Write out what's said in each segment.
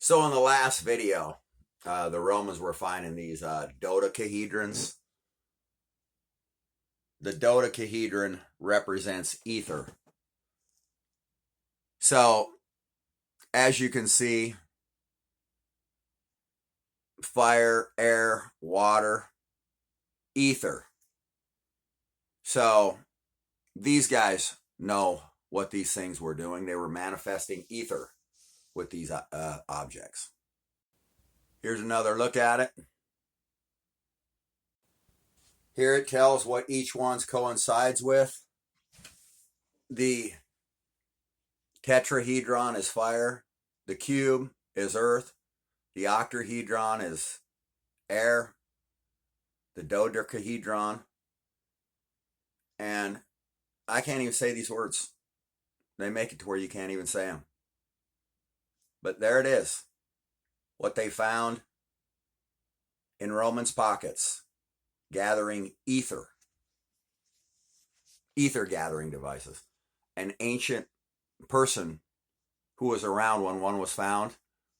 So in the last video, the Romans were finding these dodecahedrons. The dodecahedron represents ether. So as you can see, fire, air, water, ether. So these guys know what these things were doing. They were manifesting ether with these objects. Here's another look at it. Here it tells what each one's coincides with. The tetrahedron is fire. The cube is earth. The octahedron is air. The dodecahedron. And I can't even say these words. They make it to where you can't even say them. But there it is. What they found in Romans' pockets. Gathering ether. Ether gathering devices. An ancient person who was around when one was found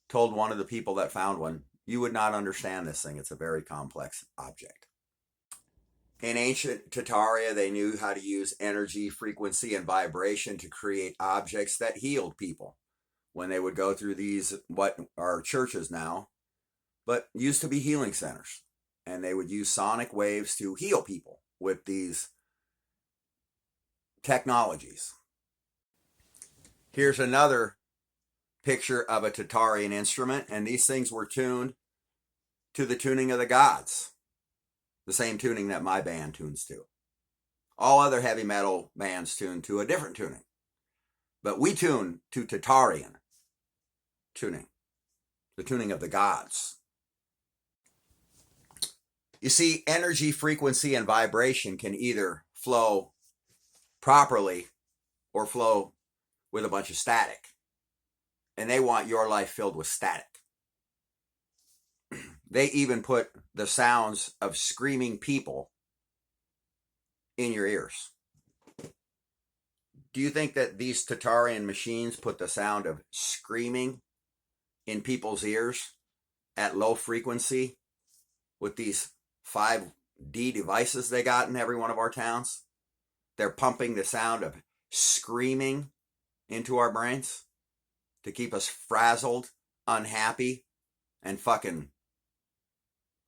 told one of the people that found one, you would not understand this thing. It's a very complex object. In ancient Tartaria, they knew how to use energy, frequency, and vibration to create objects that healed people. When they would go through these, what are churches now, but used to be healing centers. And they would use sonic waves to heal people with these technologies. Here's another picture of a Tartarian instrument, and these things were tuned to the tuning of the gods. The same tuning that my band tunes to. All other heavy metal bands tune to a different tuning. But we tune to Tartarian tuning. The tuning of the gods. You see, energy, frequency, and vibration can either flow properly or flow with a bunch of static. And they want your life filled with static. They even put the sounds of screaming people in your ears. Do you think that these Tartarian machines put the sound of screaming in people's ears at low frequency with these 5D devices they got in every one of our towns? They're pumping the sound of screaming into our brains to keep us frazzled, unhappy, and fucking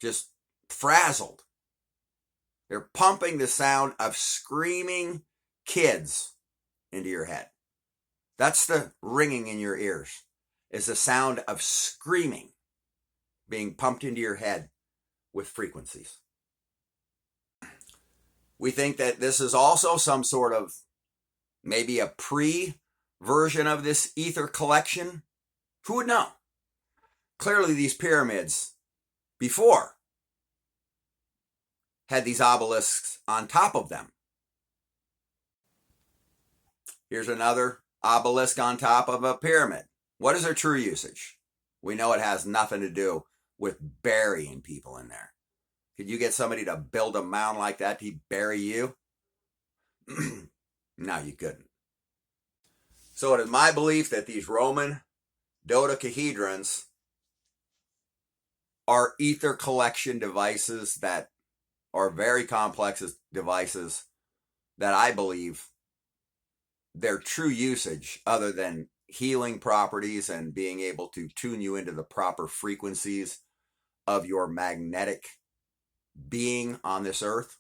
just frazzled. They're pumping the sound of screaming kids into your head. That's the ringing in your ears, is the sound of screaming being pumped into your head with frequencies. We think that this is also some sort of maybe a pre-version of this ether collection. Who would know? Clearly these pyramids before had these obelisks on top of them. Here's another obelisk on top of a pyramid. What is their true usage? We know it has nothing to do with burying people in there. Could you get somebody to build a mound like that to bury you? No, you couldn't. So it is my belief that these Roman dodecahedrons are ether collection devices that are very complex devices that I believe their true usage, other than healing properties and being able to tune you into the proper frequencies of your magnetic being on this earth.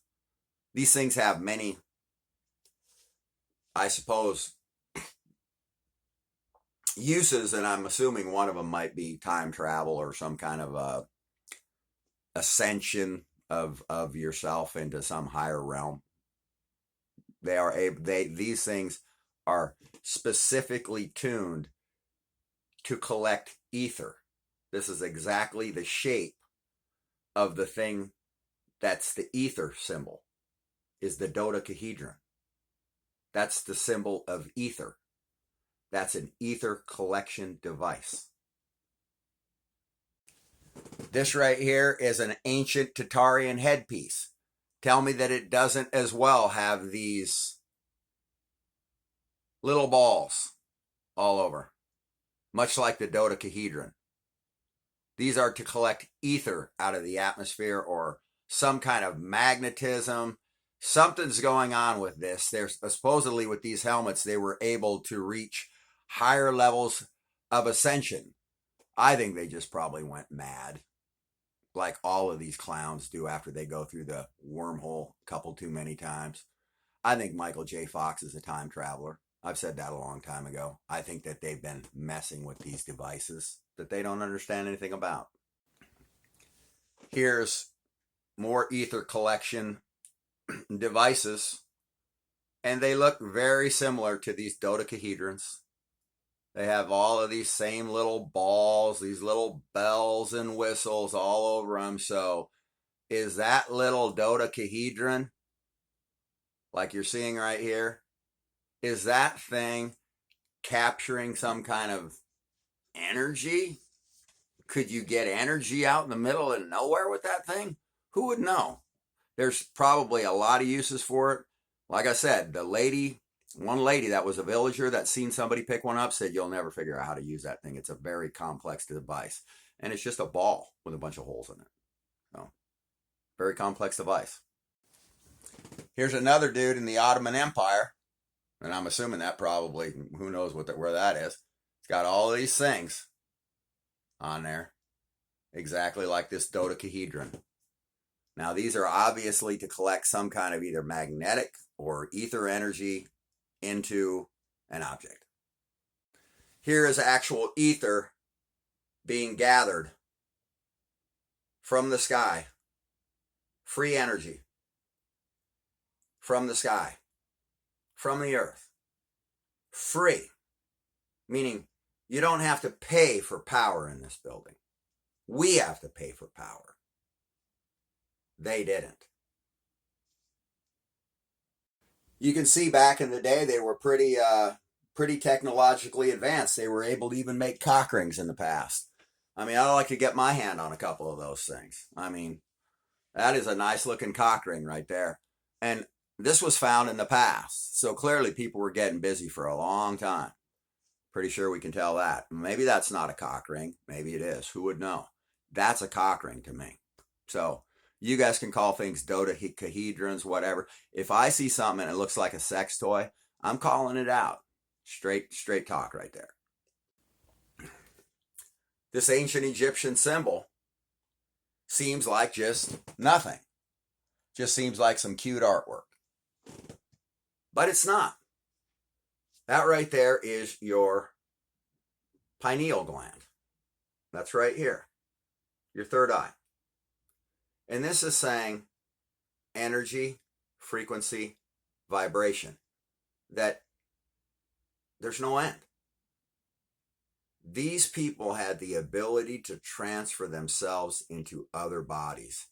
These things have many, I suppose, uses, and I'm assuming one of them might be time travel or some kind of ascension of yourself into some higher realm. These things are specifically tuned to collect ether. This is exactly the shape of the thing that's the ether symbol, is the dodecahedron. That's the symbol of ether. That's an ether collection device. This right here is an ancient Tartarian headpiece. Tell me that it doesn't as well have these little balls all over, much like the dodecahedron. These are to collect ether out of the atmosphere or some kind of magnetism. Something's going on with this. There's supposedly with these helmets, they were able to reach higher levels of ascension. I think they just probably went mad, like all of these clowns do after they go through the wormhole a couple too many times. I think Michael J. Fox is a time traveler. I've said that a long time ago. I think that they've been messing with these devices that they don't understand anything about. Here's more ether collection devices, and they look very similar to these dodecahedrons. They have all of these same little balls, these little bells and whistles all over them. So is that little dodecahedron, like you're seeing right here, is that thing capturing some kind of energy? Could you get energy out in the middle of nowhere with that thing? Who would know? There's probably a lot of uses for it. Like I said, one lady that was a villager that seen somebody pick one up said, you'll never figure out how to use that thing. It's a very complex device. And it's just a ball with a bunch of holes in it. So, very complex device. Here's another dude in the Ottoman Empire. And I'm assuming that probably, who knows where that is. It's got all of these things on there. Exactly like this dodecahedron. Now, these are obviously to collect some kind of either magnetic or ether energy into an object. Here is actual ether being gathered from the sky. Free energy from the sky, from the earth. Free, meaning you don't have to pay for power in this building. We have to pay for power. They didn't. You can see back in the day they were pretty technologically advanced. They were able to even make cock rings in the past. I mean, I'd like to get my hand on a couple of those things. I mean, that is a nice looking cock ring right there. And this was found in the past. So clearly people were getting busy for a long time. Pretty sure we can tell that. Maybe that's not a cock ring. Maybe it is. Who would know? That's a cock ring to me. So you guys can call things dodecahedrons, whatever. If I see something and it looks like a sex toy, I'm calling it out. Straight talk right there. This ancient Egyptian symbol seems like just nothing. Just seems like some cute artwork. But it's not. That right there is your pineal gland. That's right here. Your third eye. And this is saying energy, frequency, vibration. That there's no end. These people had the ability to transfer themselves into other bodies.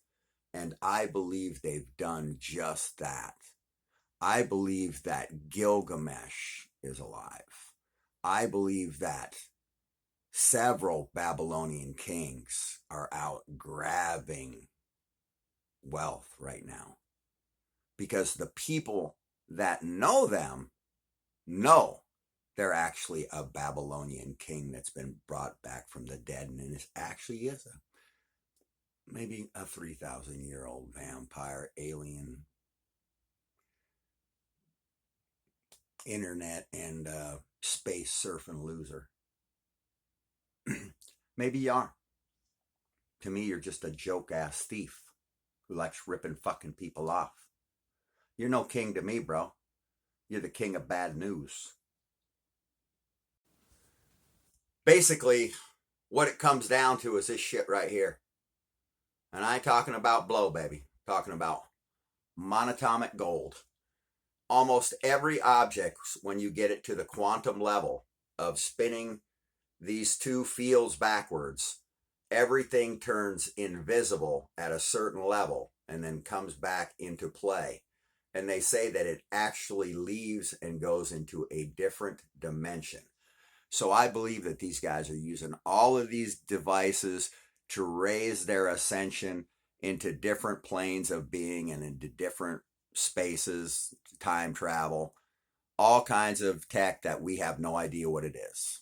And I believe they've done just that. I believe that Gilgamesh is alive. I believe that several Babylonian kings are out grabbing wealth right now. Because the people that know them know they're actually a Babylonian king that's been brought back from the dead. And it actually is maybe a 3,000-year-old vampire, alien, internet and space surfing loser. Maybe you are. To me, you're just a joke-ass thief who likes ripping fucking people off. You're no king to me, bro. You're the king of bad news. Basically, what it comes down to is this shit right here. And I ain't talking about blow, baby. I'm talking about monatomic gold. Almost every object, when you get it to the quantum level of spinning these two fields backwards, everything turns invisible at a certain level and then comes back into play. And they say that it actually leaves and goes into a different dimension. So I believe that these guys are using all of these devices to raise their ascension into different planes of being and into different spaces, time travel, all kinds of tech that we have no idea what it is.